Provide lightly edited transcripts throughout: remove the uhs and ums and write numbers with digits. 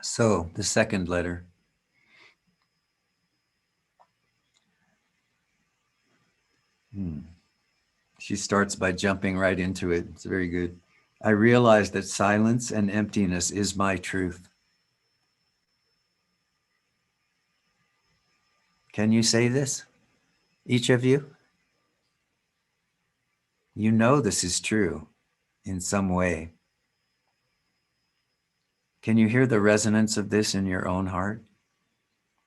So the second letter. She starts by jumping right into it. It's very good. I realize that silence and emptiness is my truth. Can you say this? Each of you? You know this is true in some way. Can you hear the resonance of this in your own heart?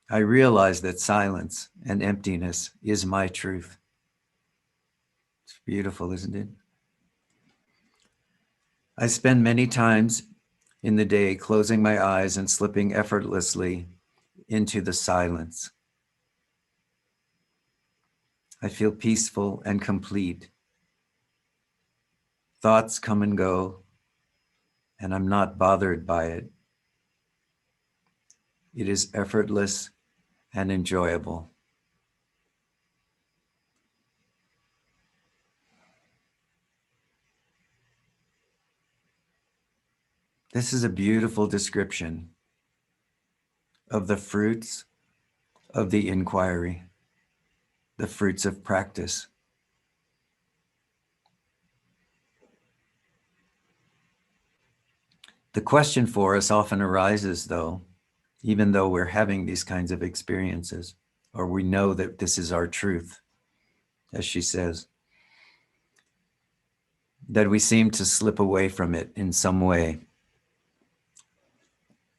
I realize that silence and emptiness is my truth. It's beautiful, isn't it? I spend many times in the day closing my eyes and slipping effortlessly into the silence. I feel peaceful and complete. Thoughts come and go, and I'm not bothered by it. It is effortless and enjoyable. This is a beautiful description of the fruits of the inquiry, the fruits of practice. The question for us often arises, though, even though we're having these kinds of experiences, or we know that this is our truth, as she says, that we seem to slip away from it in some way.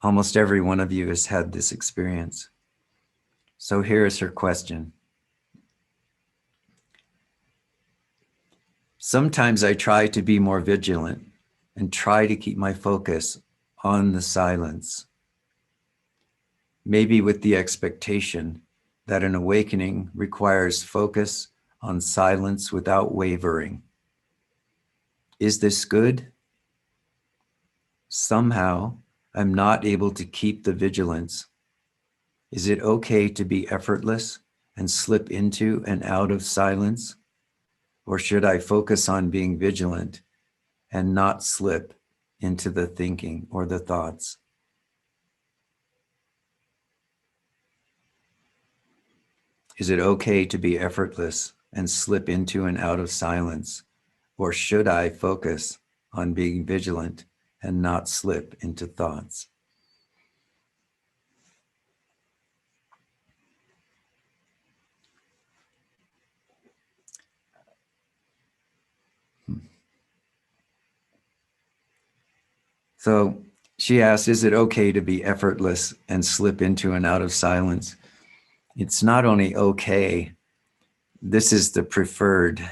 Almost every one of you has had this experience. So here is her question. Sometimes I try to be more vigilant and try to keep my focus on the silence, maybe with the expectation that an awakening requires focus on silence without wavering. Is this good? Somehow, I'm not able to keep the vigilance. Is it okay to be effortless and slip into and out of silence? Or should I focus on being vigilant and not slip into the thinking or the thoughts? Is it okay to be effortless and slip into and out of silence? Or should I focus on being vigilant and not slip into thoughts? So she asked, is it okay to be effortless and slip into and out of silence? It's not only okay, this is the preferred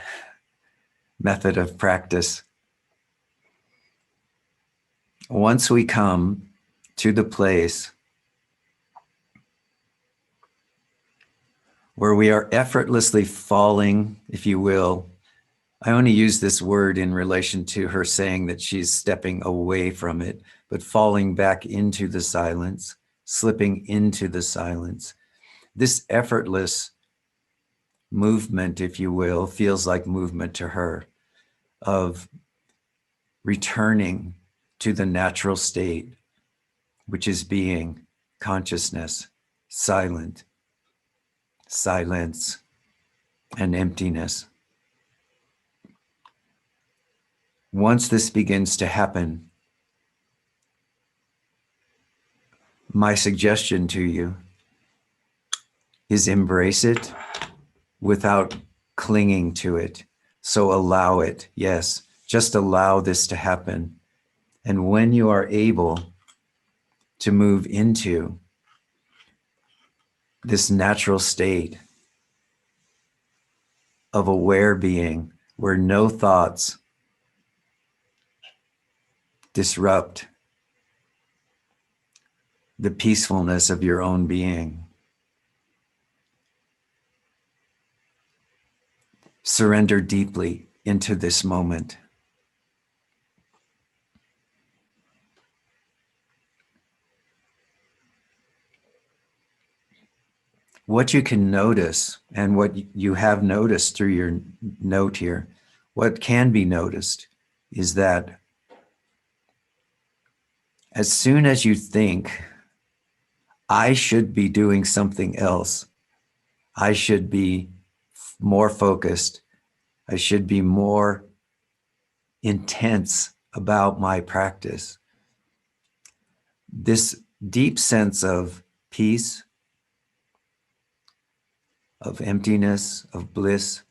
method of practice. Once we come to the place where we are effortlessly falling, if you will, I only use this word in relation to her saying that she's stepping away from it, but falling back into the silence, slipping into the silence. This effortless movement, if you will, feels like movement to her of returning to the natural state, which is being, consciousness, silent, silence, and emptiness. Once this begins to happen, my suggestion to you is embrace it without clinging to it. So allow it, yes, just allow this to happen. And when you are able to move into this natural state of aware being where no thoughts disrupt the peacefulness of your own being, surrender deeply into this moment. What you can notice, and what you have noticed through your note here, what can be noticed is that as soon as you think I should be doing something else. I should be more focused. I should be more intense about my practice. This deep sense of peace, of emptiness, of bliss,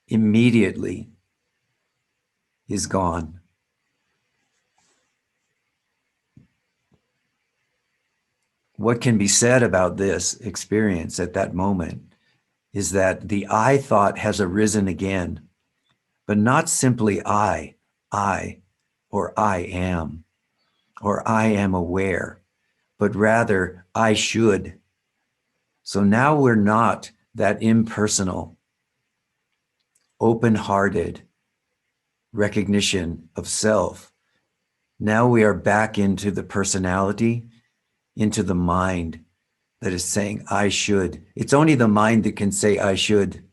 immediately is gone. What can be said about this experience at that moment is that the I thought has arisen again, but not simply I, or I am, or I am aware, but rather I should. So now we're not that impersonal, open-hearted recognition of self. Now we are back into the personality, into the mind that is saying, I should. It's only the mind that can say, I should.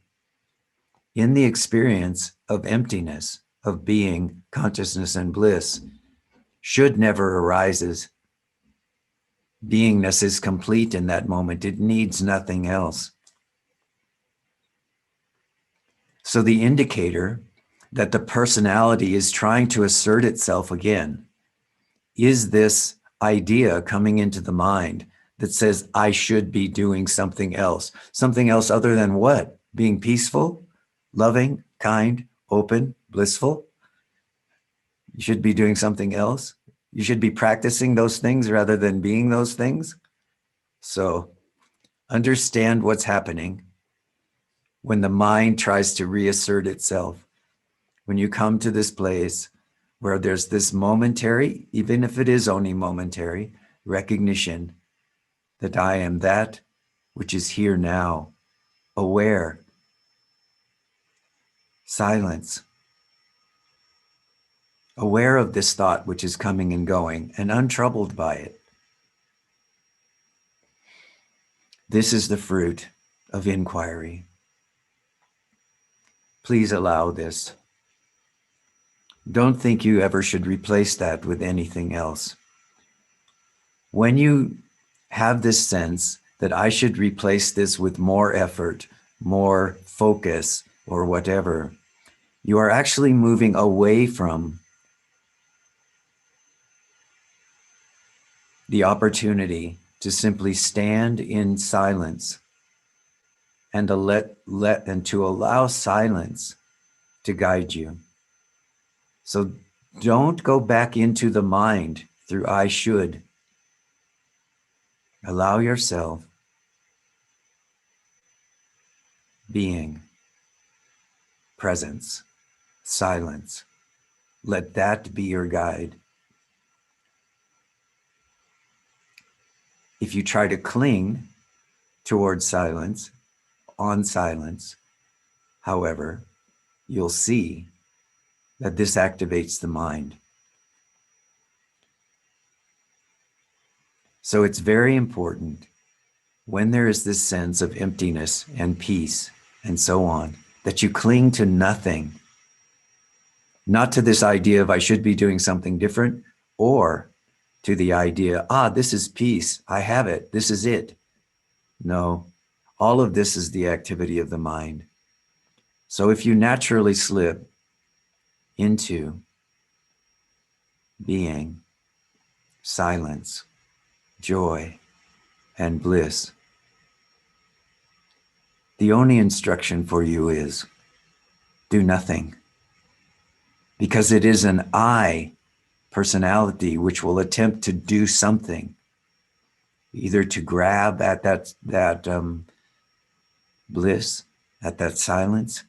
In the experience of emptiness, of being, consciousness, and bliss, should never arises. Beingness is complete in that moment. It needs nothing else. So the indicator that the personality is trying to assert itself again is this idea coming into the mind that says, I should be doing something else other than what? Being peaceful, loving, kind, open, blissful. You should be doing something else. You should be practicing those things rather than being those things. So understand what's happening when the mind tries to reassert itself. When you come to this place where there's this momentary, even if it is only momentary, recognition that I am that which is here now, aware, silence, aware of this thought which is coming and going, and untroubled by it. This is the fruit of inquiry. Please allow this. Don't think you ever should replace that with anything else. When you have this sense that I should replace this with more effort, more focus, or whatever, you are actually moving away from the opportunity to simply stand in silence and to allow silence to guide you. So don't go back into the mind through I should. Allow yourself being, presence, silence. Let that be your guide. If you try to cling towards silence, on silence, however, you'll see that this activates the mind. So it's very important when there is this sense of emptiness and peace and so on, that you cling to nothing, not to this idea of I should be doing something different, or to the idea, this is peace, I have it, this is it. No, all of this is the activity of the mind. So if you naturally slip into being, silence, joy, and bliss, the only instruction for you is do nothing, because it is an I personality which will attempt to do something, either to grab at that bliss, at that silence,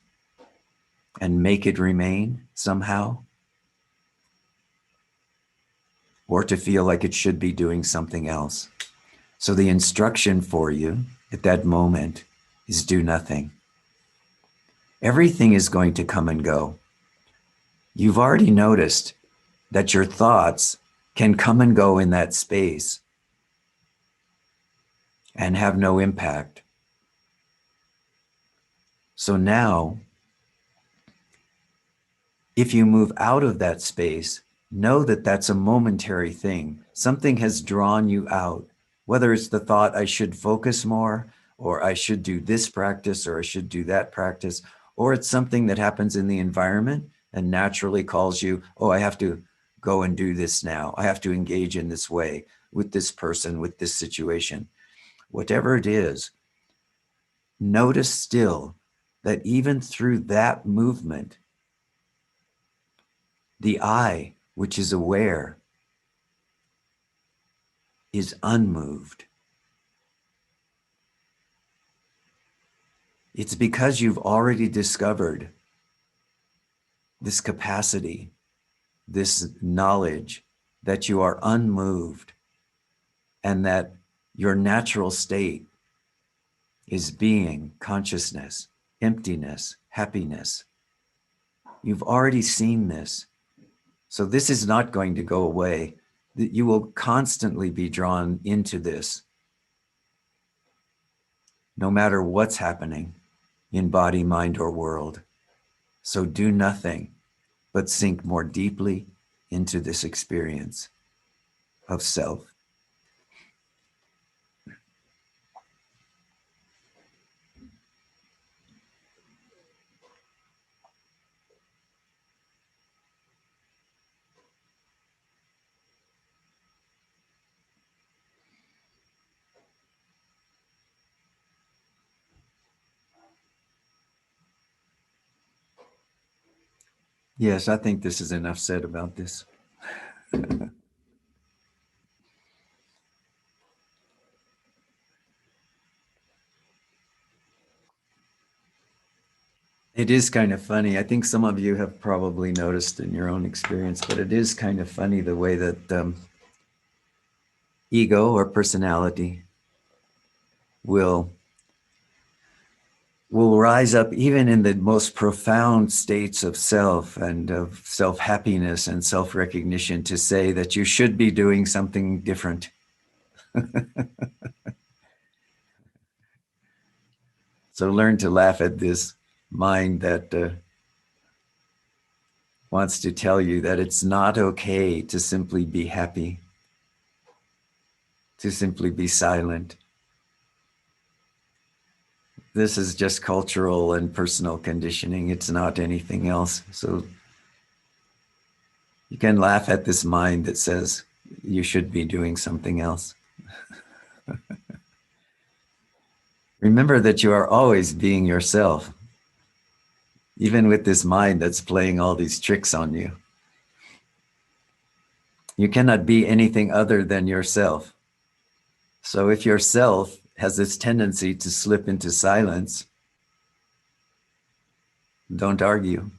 and make it remain somehow, or to feel like it should be doing something else. So the instruction for you at that moment is do nothing. Everything is going to come and go. You've already noticed that your thoughts can come and go in that space and have no impact. So now, if you move out of that space, know that that's a momentary thing. Something has drawn you out. Whether it's the thought I should focus more, or I should do this practice, or I should do that practice, or it's something that happens in the environment and naturally calls you, oh, I have to go and do this now. I have to engage in this way with this person, with this situation. Whatever it is, notice still that even through that movement, the I, which is aware, is unmoved. It's because you've already discovered this capacity, this knowledge that you are unmoved and that your natural state is being, consciousness, emptiness, happiness. You've already seen this. So this is not going to go away. You will constantly be drawn into this, no matter what's happening in body, mind, or world. So do nothing but sink more deeply into this experience of self. Yes, I think this is enough said about this. It is kind of funny. I think some of you have probably noticed in your own experience, but it is kind of funny the way that ego or personality will rise up even in the most profound states of self and of self-happiness and self-recognition to say that you should be doing something different. So learn to laugh at this mind that wants to tell you that it's not okay to simply be happy, to simply be silent. This is just cultural and personal conditioning. It's not anything else. So you can laugh at this mind that says you should be doing something else. Remember that you are always being yourself, even with this mind that's playing all these tricks on you. You cannot be anything other than yourself. So if yourself has this tendency to slip into silence, don't argue.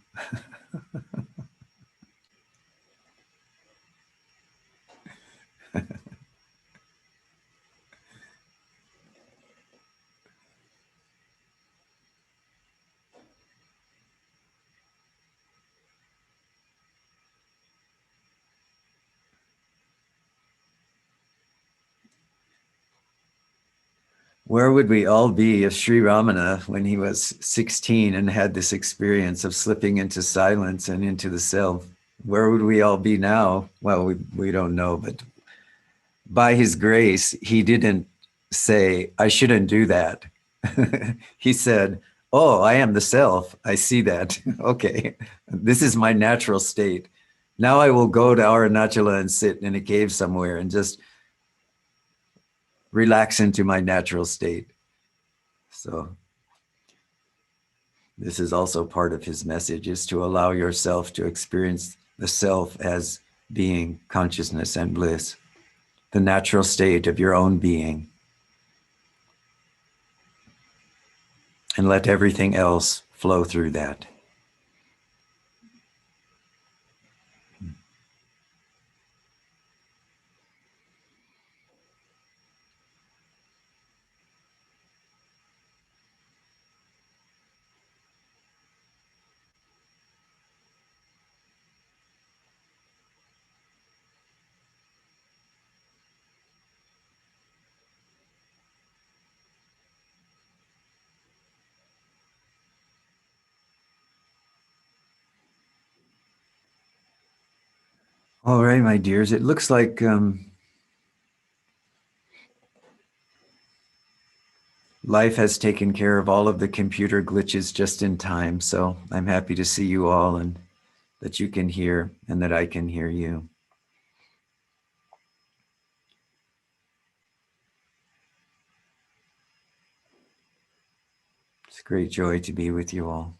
Where would we all be if Sri Ramana, when he was 16 and had this experience of slipping into silence and into the self, where would we all be now? Well, we don't know, but by his grace, he didn't say, I shouldn't do that. He said, oh, I am the self. I see that. Okay, this is my natural state. Now I will go to Arunachala and sit in a cave somewhere and just relax into my natural state. So this is also part of his message, is to allow yourself to experience the self as being consciousness and bliss, the natural state of your own being, and let everything else flow through that. All right, my dears, it looks like Life has taken care of all of the computer glitches just in time, so I'm happy to see you all and that you can hear and that I can hear you. It's a great joy to be with you all.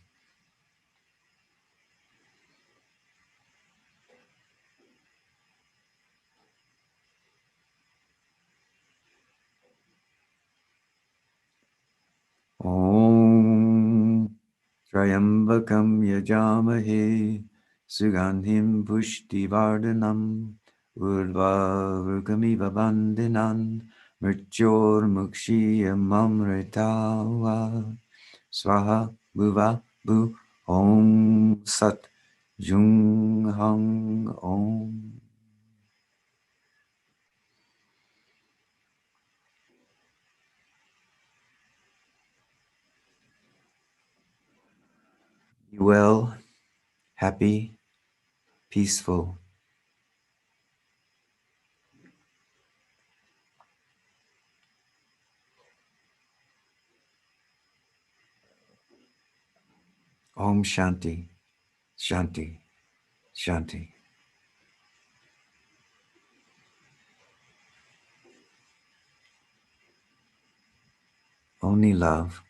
Om Trayambakam Yajamahe Sugandhim Pushtivardhanam Urva Vrukamiva Bandhanan Mrityur Mukshiyamamritawa Swaha Bhuva Bhu Om Sat Jung Hang Om. Be well, happy, peaceful. Om Shanti, Shanti, Shanti. Only love.